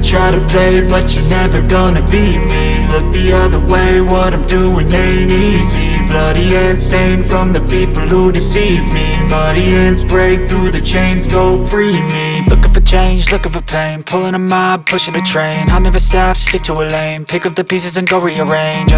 Try to play, but you're never gonna beat me. Look the other way, what I'm doing ain't easy. Bloody hands stained from the people who deceive me. Muddy hands break through the chains, go free me. Looking for change, looking for pain. Pulling a mob, pushing a train. I'll never stop, stick to a lane. Pick up the pieces and go rearrange.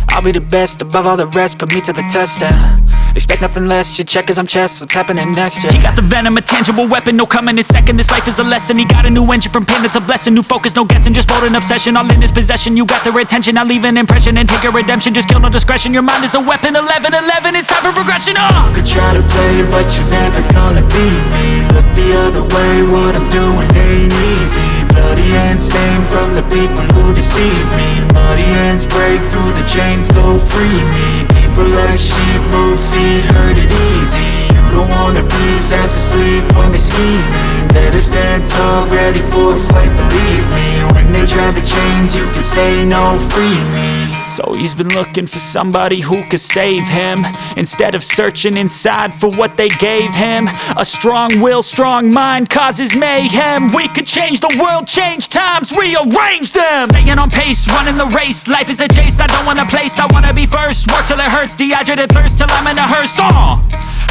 I'll be the best above all the rest, put me to the test and expect nothing less, your check is I'm chess. What's happening next, yeah? He got the venom, a tangible weapon, no coming in second. This life is a lesson, he got a new engine. From pain, it's a blessing, new focus, no guessing. Just bold and obsession, all in his possession. You got their attention, I'll leave an impression and take your redemption. Just kill, no discretion, your mind is a weapon. 11-11, it's time for progression, You could try to play, but you're never gonna beat me. Look the other way, what I'm doing ain't easy. Bloody hands stained from the people who deceive me. Muddy hands break through the chains, go free me. People like sheep move feet, hurt it easy. You don't wanna be fast asleep when they're scheming. Better stand tall, ready for a fight, believe me. When they try the chains, you can say no, free me. So he's been looking for somebody who could save him, instead of searching inside for what they gave him. A strong will, strong mind causes mayhem. We could change the world, change times, rearrange them. Staying on pace, running the race. Life is a chase, I don't want a place. I wanna be first, work till it hurts. Dehydrated thirst till I'm in a hearse.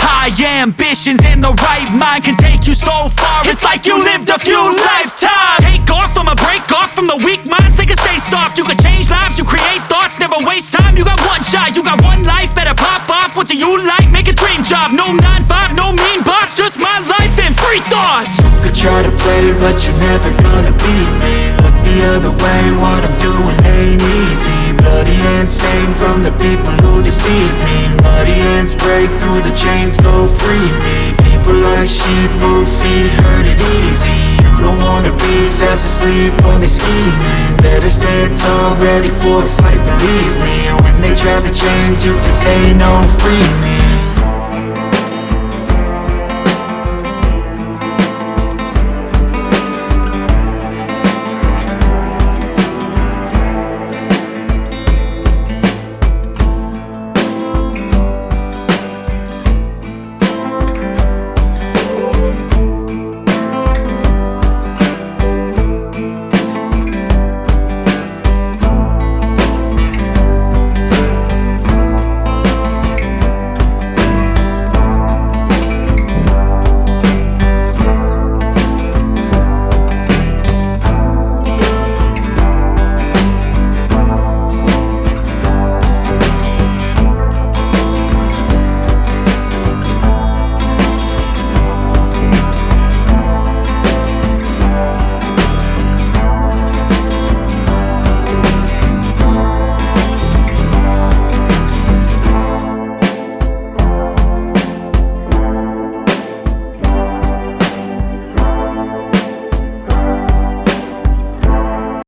High ambitions and the right mind can take you so far. It's like you lived a few lifetimes. Take off, I'ma break off from the weak minds. They can stay soft, you can change lives, you create thoughts. Never waste time, you got one shot, you got one life. Better pop off, what do you like? Make a dream job, no 9-5, no mean boss. Just my life and free thoughts. You could try to play, but you're never gonna beat me. Look the the other way, what I'm doing ain't easy. Bloody hands stained from the people who deceive me. Muddy hands break through the chains, go free me. People like sheep move feet, hurt it easy. You don't wanna be fast asleep when they scheming. Better stand tall, ready for a fight, believe me. When they drag the chains, you can say no, free me.